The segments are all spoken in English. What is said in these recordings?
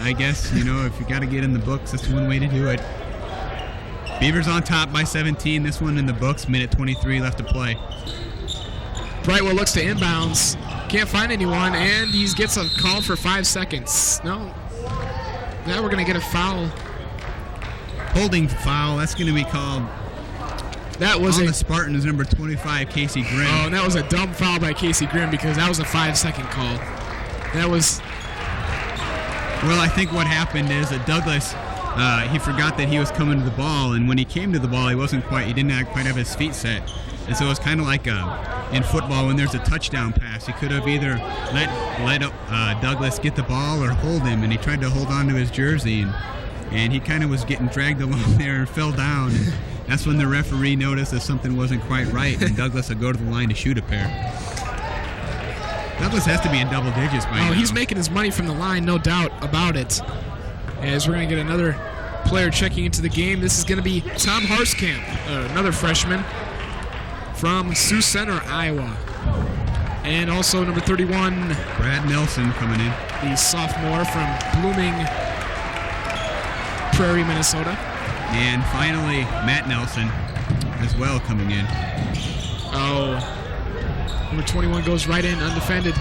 I guess, if you got to get in the books, that's one way to do it. Beavers on top by 17. This one in the books. Minute 23 left to play. Brightwell looks to inbounds. Can't find anyone, and he gets a call for 5 seconds. No. Now we're going to get a foul. Holding foul. That's going to be called. That was on the Spartans, number 25, Casey Grimm. Oh, and that was a dumb foul by Casey Grimm because that was a 5-second call. That was. Well, I think what happened is that Douglas, he forgot that he was coming to the ball, and when he came to the ball, he didn't quite have his feet set. And so it was kind of like in football when there's a touchdown pass. He could have either let Douglas get the ball or hold him, and he tried to hold on to his jersey, and he kind of was getting dragged along there and fell down. And that's when the referee noticed that something wasn't quite right, and Douglas would go to the line to shoot a pair. Douglas has to be in double digits by now. He's making his money from the line, no doubt about it. As we're going to get another player checking into the game. This is going to be Tom Harskamp, another freshman from Sioux Center, Iowa. And also number 31, Brad Nelson coming in. The sophomore from Blooming Prairie, Minnesota. And finally, Matt Nelson as well coming in. Number 21 goes right in, undefended.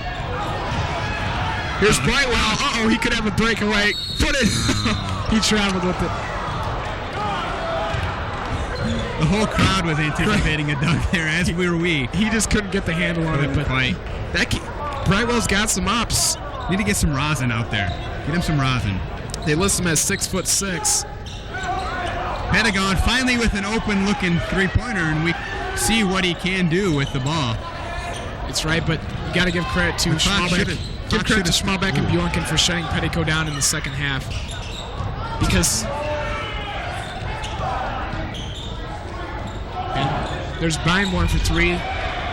Here's Brightwell. He could have a breakaway. Put it. He traveled with it. The whole crowd was anticipating a dunk there, as were we. He just couldn't get the handle on it. But quite. Brightwell's got some ups. Need to get some rosin out there. Get him some rosin. They list him as 6'6". Pentagon finally with an open-looking three-pointer, and we see what he can do with the ball. It's right, but you got to give credit to Schmalbeck. Give credit to Schmalbeck and Bjorken for shutting Pettico down in the second half. Because there's Beinborn for 3.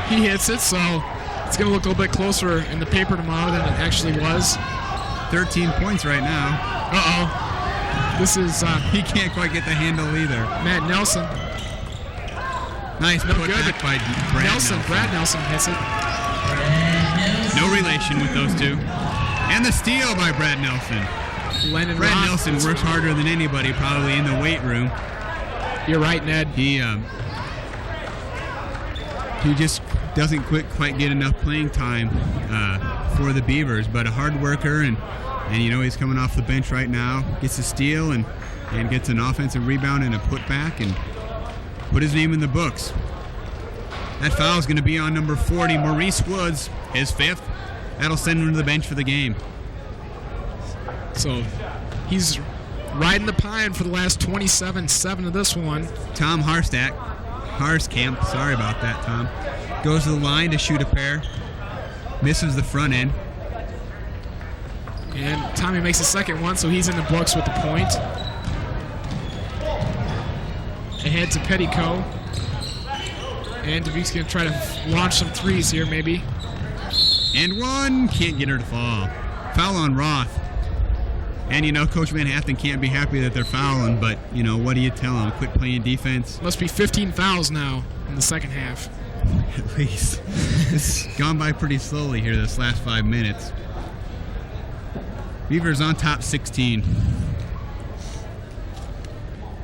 He hits it, so it's going to look a little bit closer in the paper tomorrow than it actually was. 13 points right now. This is... he can't quite get the handle either. Matt Nelson. Nice put back by Brad Nelson. Brad Nelson hits it. No relation with those two. And the steal by Brad Nelson. Brad Nelson works harder than anybody probably in the weight room. You're right, Ned. He just doesn't quite get enough playing time for the Beavers, but a hard worker, and he's coming off the bench right now. Gets a steal and gets an offensive rebound and a putback and put his name in the books. That foul is going to be on number 40, Maurice Woods, his 5th. That'll send him to the bench for the game. So he's riding the pine for the last 27-7 of this one. Tom Harskamp, sorry about that, Tom, goes to the line to shoot a pair. Misses the front end. And Tommy makes the second one, so he's in the books with the point. Ahead to Pettico. And Dubuque's going to try to launch some threes here, maybe. And one. Can't get her to fall. Foul on Roth. And, Coach Van Hatten can't be happy that they're fouling, but, what do you tell him? Quit playing defense? Must be 15 fouls now in the second half. At least. It's gone by pretty slowly here this last 5 minutes. Beavers on top 16.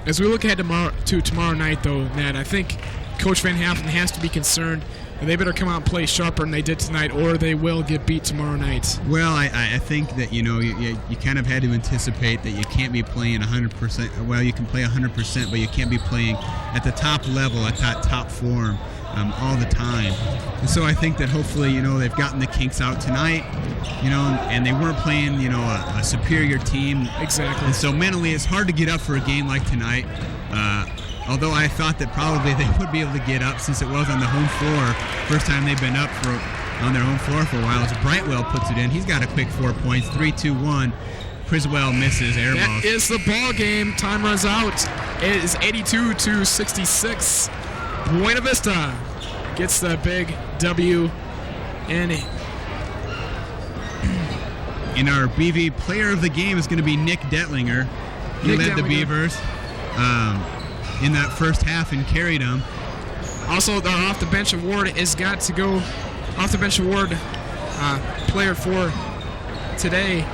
As we look ahead to tomorrow night, though, Ned, I think Coach Van Hatten has to be concerned. They better come out and play sharper than they did tonight, or they will get beat tomorrow night. Well, I think that, you kind of had to anticipate that you can't be playing 100%. Well, you can play 100%, but you can't be playing at the top level, at that top form all the time. And so I think that hopefully, they've gotten the kinks out tonight, and they weren't playing, a superior team. Exactly. And so mentally, it's hard to get up for a game like tonight. Although I thought that probably they would be able to get up since it was on the home floor. First time they've been up on their home floor for a while. As Brightwell puts it in, he's got a quick 4 points. 3-2-1. Criswell misses air ball. That is the ball game. Time runs out. It is 82-66. Buena Vista gets the big W. And in our BV player of the game is going to be Nick Detlinger. He led the Beavers in that first half and carried them. Also, our off-the-bench award has got to go. Off-the-bench award player for today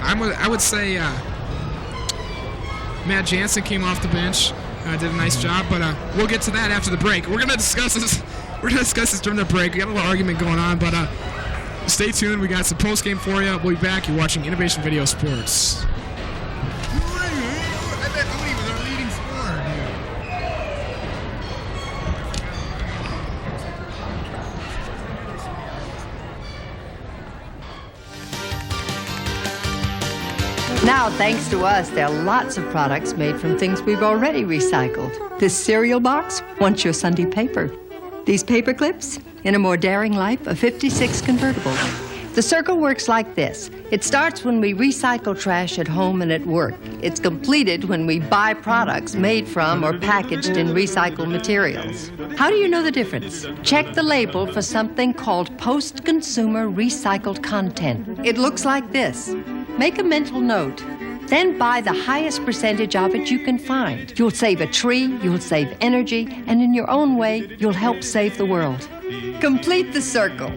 I would say Matt Jansen came off the bench, did a nice job, but we'll get to that after the break. We're gonna discuss this. We're gonna discuss this during the break. We got a little argument going on, but stay tuned. We got some post game for you. We'll be back. You're watching Innovation Video Sports. I bet Odie was our leading scorer, dude. Now, thanks to us, there are lots of products made from things we've already recycled. This cereal box wants your Sunday paper. These paper clips, in a more daring life, a 56 convertible. The circle works like this. It starts when we recycle trash at home and at work. It's completed when we buy products made from or packaged in recycled materials. How do you know the difference? Check the label for something called post-consumer recycled content. It looks like this. Make a mental note. Then buy the highest percentage of it you can find. You'll save a tree, you'll save energy, and in your own way, you'll help save the world. Complete the circle.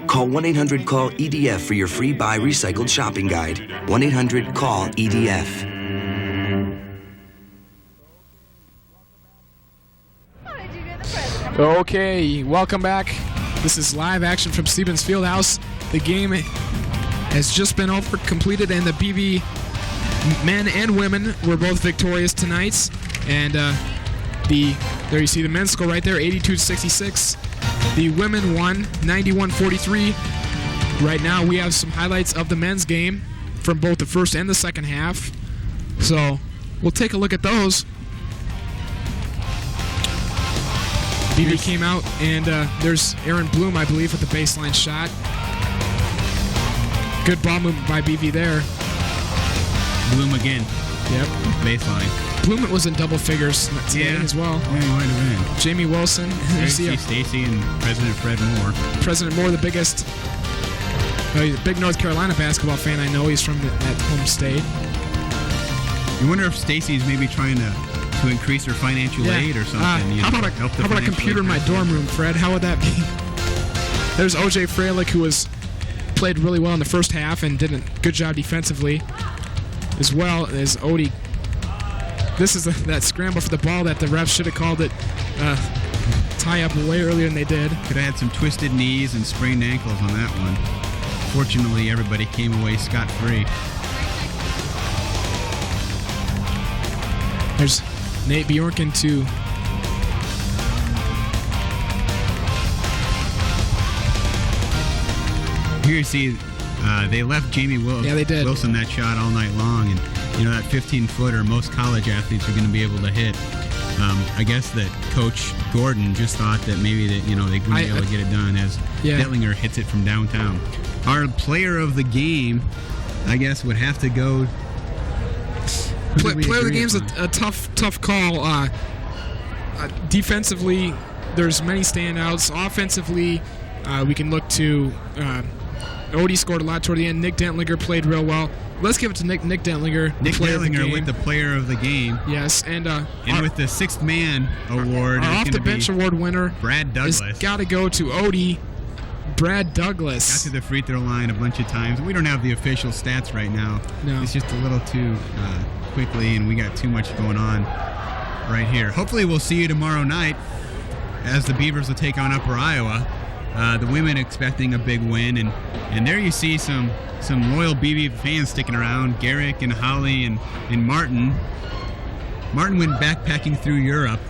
Call 1-800-CALL-EDF for your free Buy Recycled shopping guide. 1-800-CALL-EDF. Okay, welcome back. This is live action from Stevens Fieldhouse. The game has just been completed, and the BV men and women were both victorious tonight. And there you see the men's score right there, 82-66. The women won 91-43. Right now we have some highlights of the men's game from both the first and the second half. So we'll take a look at those. BV came out, and there's Aaron Bloom, I believe, with the baseline shot. Good ball movement by BV there. Bloom again. Yep. Baseline. Bloom was in double figures today as well. Yeah, he might have been. Jamie Wilson. Stacy and President Fred Moore. President Moore, the biggest, he's a big North Carolina basketball fan. I know he's from that home state. You wonder if Stacy's maybe trying to increase her financial aid or something. How about a computer in my dorm room, Fred? How would that be? There's OJ Freilich, who played really well in the first half and did a good job defensively, as well as Odie. This is that scramble for the ball that the refs should have called it tie up way earlier than they did. Could have had some twisted knees and sprained ankles on that one. Fortunately, everybody came away scot-free. There's Nate Bjorken to here you see they left Jamie Wilson that shot all night long, and that 15-footer most college athletes are going to be able to hit. I guess that Coach Gordon just thought that maybe they wouldn't be able to get it done as Detlinger hits it from downtown. Our player of the game, I guess, would have to go. Player of the game's a tough call. Defensively, there's many standouts. Offensively, we can look to Odie scored a lot toward the end. Nick Dentlinger played real well. Let's give it to Nick Dentlinger. Nick Dentlinger with the player of the game. Yes, and with the sixth man award, our off the bench award winner, Brad Douglas. It's got to go to Odie. Brad Douglas. Got to the free throw line a bunch of times. We don't have the official stats right now. No. It's just a little too quickly, and we got too much going on right here. Hopefully we'll see you tomorrow night as the Beavers will take on Upper Iowa. The women expecting a big win, and there you see some loyal BB fans sticking around. Garrick and Holly and Martin. Martin went backpacking through Europe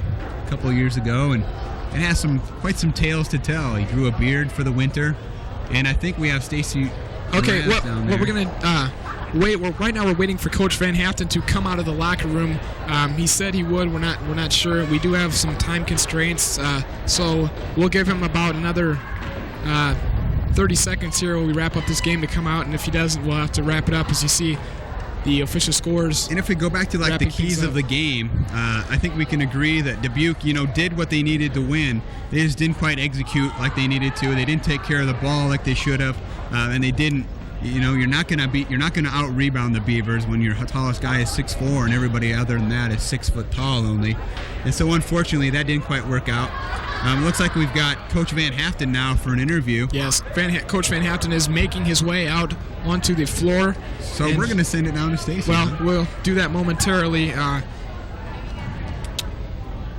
a couple of years ago, and it has quite some tales to tell. He grew a beard for the winter, and I think we have Stacy. Okay, what we're gonna wait. Right now we're waiting for Coach Van Haften to come out of the locker room. He said he would. We're not sure. We do have some time constraints, so we'll give him about another 30 seconds here when we wrap up this game to come out. And if he doesn't, we'll have to wrap it up as you see the official scores. And if we go back to the keys of the game, I think we can agree that Dubuque, did what they needed to win. They just didn't quite execute like they needed to. They didn't take care of the ball like they should have, and they didn't. You're not going to out rebound the Beavers when your tallest guy is 6'4" and everybody other than that is 6 foot tall only. And so unfortunately that didn't quite work out. Looks like we've got Coach Van Haften now for an interview. Yes, Coach Van Haften is making his way out onto the floor. So we're going to send it down to Stacy. Well, we'll do that momentarily.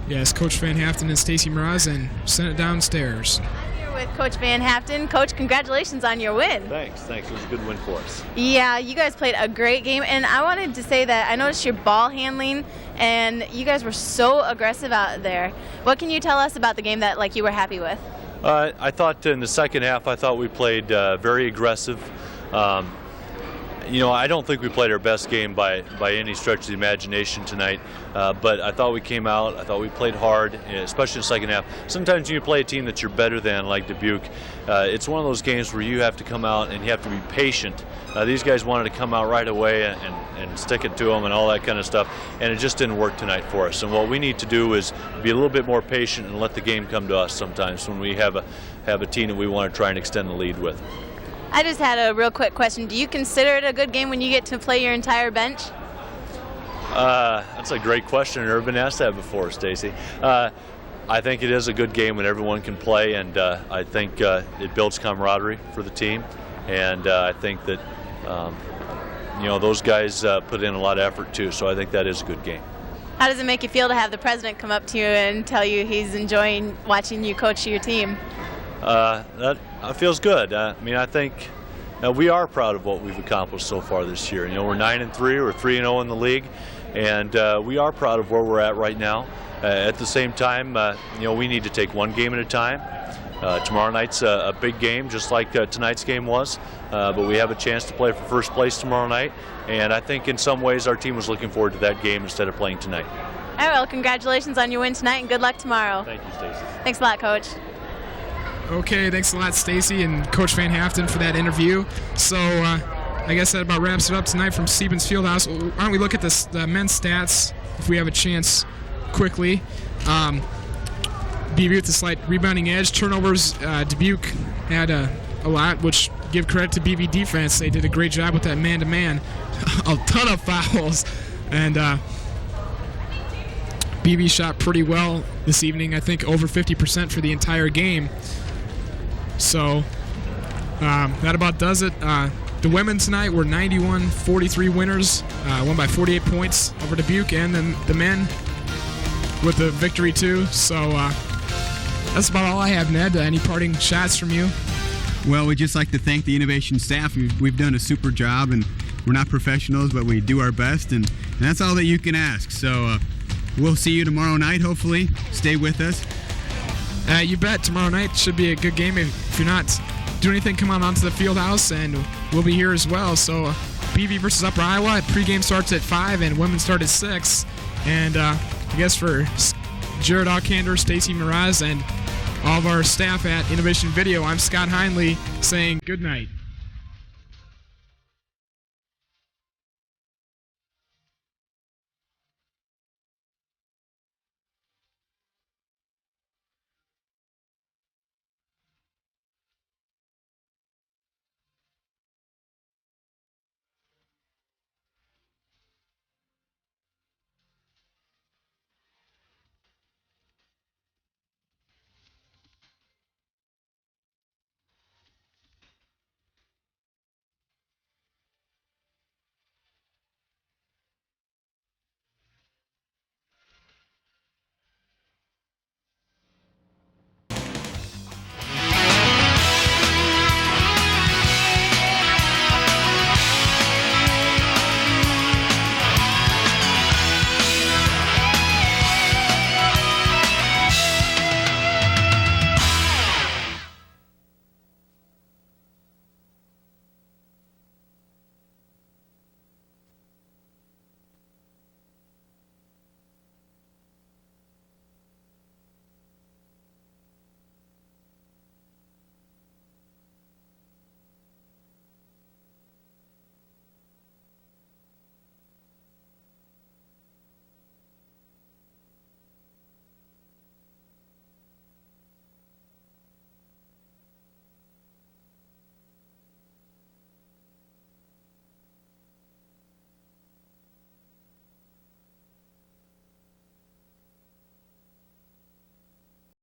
Yes, Coach Van Haften and Stacy Mraz, and send it downstairs. Here with Coach Van Haften. Coach, congratulations on your win. Thanks. It was a good win for us. Yeah, you guys played a great game, and I wanted to say that I noticed your ball handling, and you guys were so aggressive out there. What can you tell us about the game that you were happy with? I thought in the second half, we played very aggressive. I don't think we played our best game by any stretch of the imagination tonight, but I thought we came out, I thought we played hard, especially in the second half. Sometimes when you play a team that you're better than, like Dubuque, it's one of those games where you have to come out and you have to be patient. These guys wanted to come out right away and stick it to them and all that kind of stuff, and it just didn't work tonight for us. And what we need to do is be a little bit more patient and let the game come to us sometimes when we have a team that we want to try and extend the lead with. I just had a real quick question. Do you consider it a good game when you get to play your entire bench? That's a great question. I've never been asked that before, Stacy. I think it is a good game when everyone can play, and I think it builds camaraderie for the team. And I think that those guys put in a lot of effort too. So I think that is a good game. How does it make you feel to have the president come up to you and tell you he's enjoying watching you coach your team? That feels good. I think we are proud of what we've accomplished so far this year. We're 9-3, we're 3-0 in the league, and we are proud of where we're at right now. At the same time, we need to take one game at a time. Tomorrow night's a big game, just like tonight's game was, but we have a chance to play for first place tomorrow night, and I think in some ways our team was looking forward to that game instead of playing tonight. All right, well, congratulations on your win tonight, and good luck tomorrow. Thank you, Stacey. Thanks a lot, Coach. Okay, thanks a lot, Stacy and Coach Van Haften, for that interview. So I guess that about wraps it up tonight from Stevens Fieldhouse. Why don't we look at the men's stats if we have a chance quickly. BV with a slight rebounding edge. Turnovers, Dubuque had a lot, which give credit to BV defense. They did a great job with that man-to-man. A ton of fouls. And BV shot pretty well this evening, I think over 50% for the entire game. So that about does it. The women tonight were 91-43 winners, won by 48 points over Dubuque, and then the men with the victory too. So that's about all I have, Ned. Any parting shots from you? Well, we'd just like to thank the innovation staff. We've done a super job, and we're not professionals, but we do our best, and that's all that you can ask. So we'll see you tomorrow night, hopefully. Stay with us. You bet. Tomorrow night should be a good game. If you're not doing anything, come on onto the field house, and we'll be here as well. So BV versus Upper Iowa. Pregame starts at 5, and women start at 6. And I guess for Jared Alcander, Stacy Mraz, and all of our staff at Innovation Video, I'm Scott Heinley saying good night.